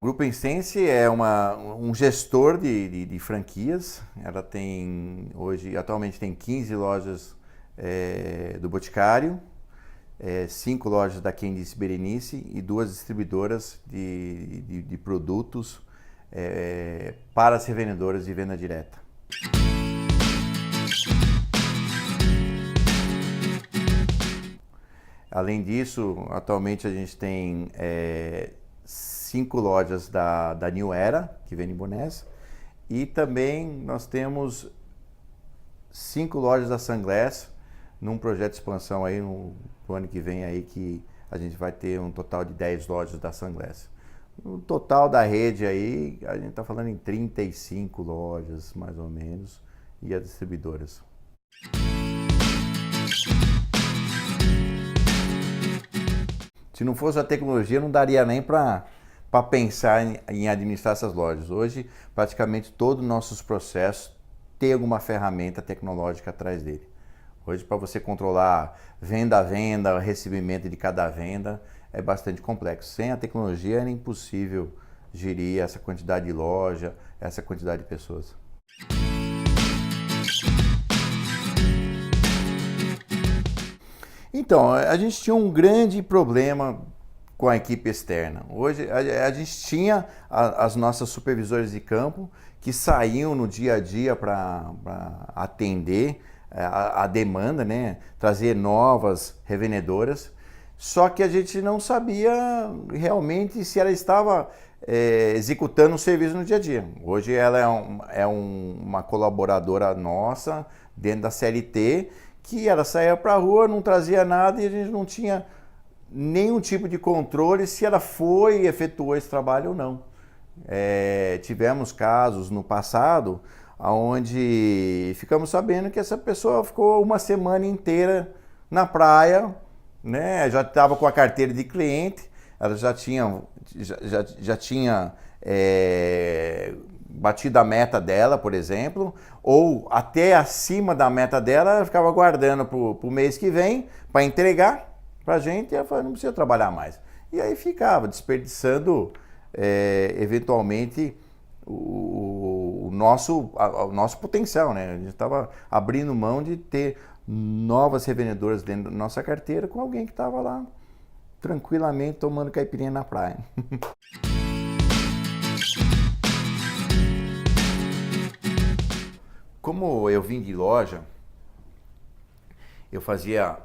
O Grupo Incense é um gestor de franquias. Ela tem hoje, atualmente tem 15 lojas do Boticário, 5 lojas da Quem Disse Berenice e 2 distribuidoras de produtos para as revendedoras de venda direta. Além disso, atualmente a gente tem 5 lojas da New Era, que vende bonés, e também nós temos 5 lojas da Sunglass, num projeto de expansão aí no ano que vem aí, que a gente vai ter um total de 10 lojas da Sunglass. O total da rede aí, a gente está falando em 35 lojas, mais ou menos, e as distribuidoras. Se não fosse a tecnologia, não daria nem para pensar em administrar essas lojas. Hoje, praticamente todos os nossos processos têm alguma ferramenta tecnológica atrás dele. Hoje, para você controlar venda a venda, recebimento de cada venda, é bastante complexo. Sem a tecnologia, era impossível gerir essa quantidade de loja, essa quantidade de pessoas. Então, a gente tinha um grande problema com a equipe externa. Hoje, a gente tinha as nossas supervisores de campo que saíam no dia a dia para atender a demanda, né? Trazer novas revendedoras, só que a gente não sabia realmente se ela estava executando o serviço no dia a dia. Hoje ela é uma colaboradora nossa dentro da CLT, que ela saía para a rua, não trazia nada e a gente não tinha nenhum tipo de controle se ela foi e efetuou esse trabalho ou não. Tivemos casos no passado onde ficamos sabendo que essa pessoa ficou uma semana inteira na praia, né? Já estava com a carteira de cliente, ela já tinha batido a meta dela, por exemplo, ou até acima da meta dela, ela ficava aguardando para o mês que vem para entregar para a gente e ela falou, não precisa trabalhar mais. E aí ficava desperdiçando eventualmente o nosso potencial, né? A gente estava abrindo mão de ter novas revendedoras dentro da nossa carteira com alguém que estava lá tranquilamente tomando caipirinha na praia. Como eu vim de loja, eu fazia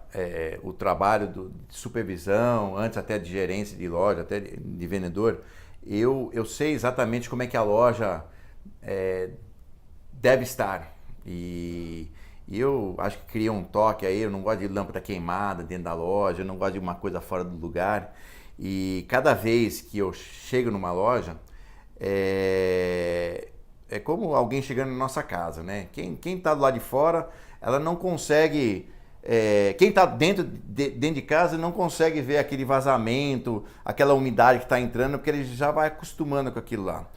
o trabalho de supervisão, antes até de gerência de loja, até de vendedor. Eu sei exatamente como é que a loja deve estar. E eu acho que criei um toque aí, eu não gosto de lâmpada queimada dentro da loja, eu não gosto de uma coisa fora do lugar. E cada vez que eu chego numa loja, é como alguém chegando na nossa casa, né? Quem está do lado de fora, ela não consegue... quem está dentro de casa não consegue ver aquele vazamento, aquela umidade que está entrando, porque ele já vai acostumando com aquilo lá.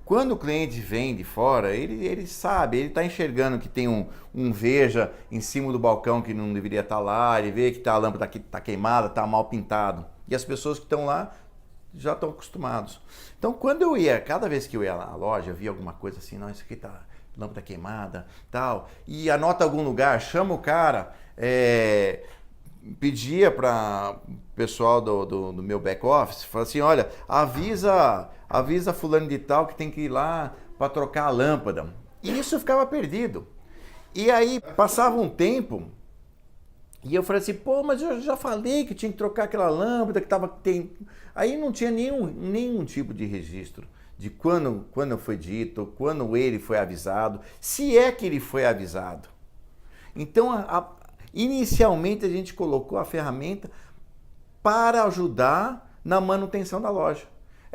Quando o cliente vem de fora, ele sabe, ele está enxergando que tem um Veja em cima do balcão que não deveria estar lá, ele vê que a lâmpada está queimada, está mal pintado. E as pessoas que estão lá já estão acostumados. Então, cada vez que eu ia à loja, eu via alguma coisa assim, não, isso aqui tá lâmpada queimada, tal, e anota algum lugar, chama o cara, pedia para o pessoal do meu back office, fala assim, olha, avisa fulano de tal que tem que ir lá para trocar a lâmpada. E isso ficava perdido. E aí passava um tempo e eu falei assim, pô, mas eu já falei que tinha que trocar aquela lâmpada que estava... Aí não tinha nenhum tipo de registro de quando foi dito, quando ele foi avisado, se é que ele foi avisado. Então, inicialmente a gente colocou a ferramenta para ajudar na manutenção da loja.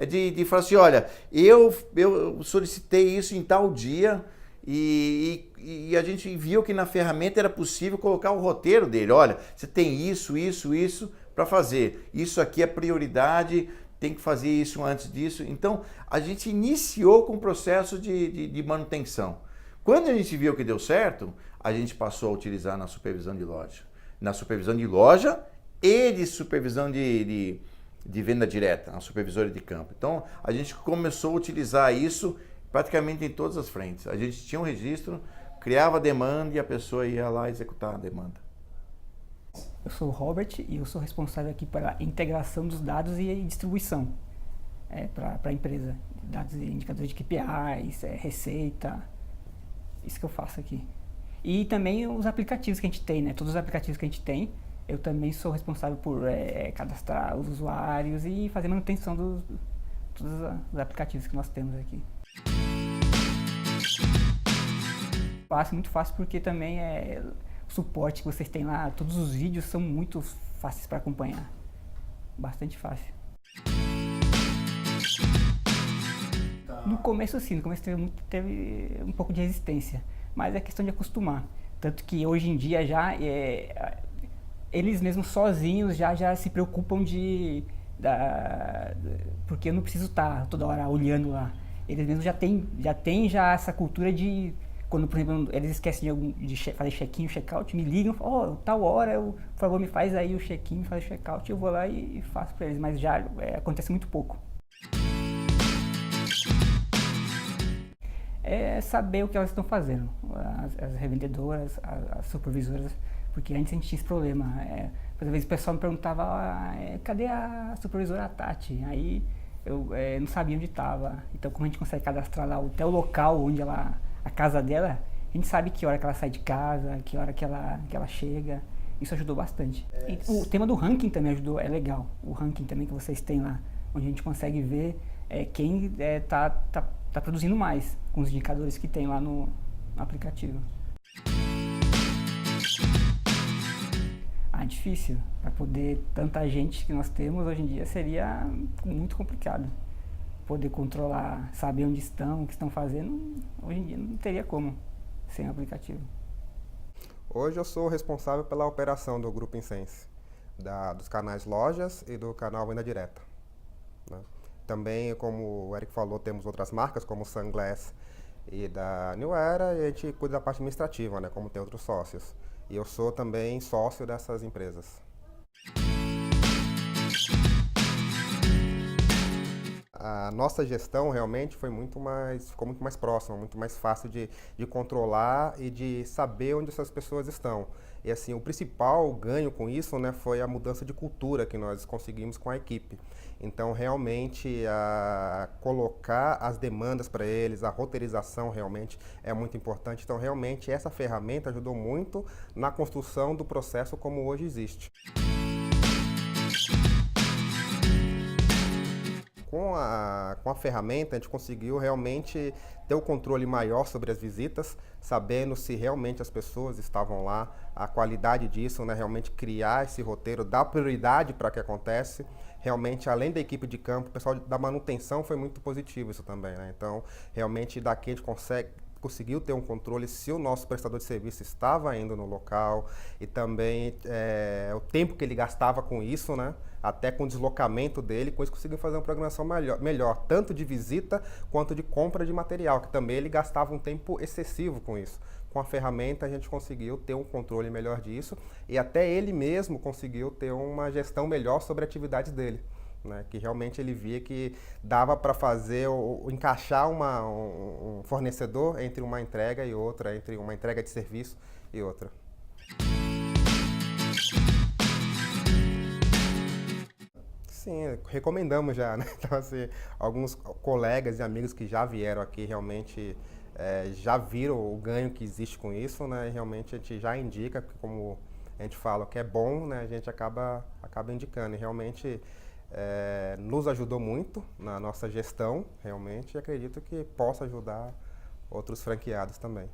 De falar assim, olha, eu solicitei isso em tal dia e a gente viu que na ferramenta era possível colocar o roteiro dele. Olha, você tem isso para fazer. Isso aqui é prioridade, tem que fazer isso antes disso. Então, a gente iniciou com o processo de manutenção. Quando a gente viu que deu certo, a gente passou a utilizar na supervisão de loja. Na supervisão de loja e de supervisão de de venda direta, a supervisora de campo. Então, a gente começou a utilizar isso praticamente em todas as frentes. A gente tinha um registro, criava a demanda e a pessoa ia lá executar a demanda. Eu sou o Robert e eu sou responsável aqui pela integração dos dados e distribuição para a empresa. Dados e indicadores de KPIs, receita, isso que eu faço aqui. E também os aplicativos que a gente tem, né? Todos os aplicativos que a gente tem, eu também sou responsável por cadastrar os usuários e fazer manutenção dos todos os aplicativos que nós temos aqui. Fácil, muito fácil, porque também o suporte que vocês têm lá, todos os vídeos são muito fáceis para acompanhar. Bastante fácil. No começo sim, no começo teve um pouco de resistência, mas é questão de acostumar. Tanto que hoje em dia já eles mesmos sozinhos já se preocupam porque eu não preciso estar toda hora olhando lá. Eles mesmos já têm essa cultura de, quando por exemplo eles esquecem de fazer check-in, check-out, me ligam, falam, tal hora, por favor me faz aí o check-in, faz o check-out, eu vou lá e faço para eles, mas já acontece muito pouco. É saber o que elas estão fazendo, as revendedoras, as supervisoras, porque antes a gente tinha esse problema. Às vezes o pessoal me perguntava, cadê a supervisora Tati? Aí eu não sabia onde estava. Então, como a gente consegue cadastrar lá até o local onde a casa dela, a gente sabe que hora que ela sai de casa, que hora que ela chega. Isso ajudou bastante. E o tema do ranking também ajudou, é legal. O ranking também que vocês têm lá, onde a gente consegue ver quem tá produzindo mais, com os indicadores que tem lá no aplicativo. Difícil. Para poder, tanta gente que nós temos hoje em dia, seria muito complicado. Poder controlar, saber onde estão, o que estão fazendo, hoje em dia não teria como, sem aplicativo. Hoje eu sou responsável pela operação do Grupo Insense, dos canais Lojas e do canal Venda Direta, né? Também, como o Eric falou, temos outras marcas, como o Sunglass e da New Era, e a gente cuida da parte administrativa, né, como tem outros sócios. E eu sou também sócio dessas empresas. A nossa gestão realmente ficou muito mais próxima, muito mais fácil de controlar e de saber onde essas pessoas estão. E assim, o principal ganho com isso, né, foi a mudança de cultura que nós conseguimos com a equipe. Então, realmente, colocar as demandas para eles, a roteirização realmente é muito importante. Então, realmente, essa ferramenta ajudou muito na construção do processo como hoje existe. Com a ferramenta, a gente conseguiu realmente ter o controle maior sobre as visitas, sabendo se realmente as pessoas estavam lá, a qualidade disso, né, realmente criar esse roteiro, dar prioridade para o que acontece. Realmente, além da equipe de campo, o pessoal da manutenção foi muito positivo isso também, né? Então, realmente daqui a gente conseguiu ter um controle se o nosso prestador de serviço estava indo no local e também o tempo que ele gastava com isso, né? Até com o deslocamento dele, com isso conseguiu fazer uma programação melhor, tanto de visita quanto de compra de material, que também ele gastava um tempo excessivo com isso. Com a ferramenta a gente conseguiu ter um controle melhor disso e até ele mesmo conseguiu ter uma gestão melhor sobre a atividade dele, né? Que realmente ele via que dava para fazer, encaixar um fornecedor entre uma entrega e outra, entre uma entrega de serviço e outra. Sim, recomendamos já, né? Então, assim, alguns colegas e amigos que já vieram aqui realmente já viram o ganho que existe com isso, né? E realmente a gente já indica, porque como a gente fala que é bom, né? A gente acaba indicando. E realmente nos ajudou muito na nossa gestão, realmente, e acredito que possa ajudar outros franqueados também.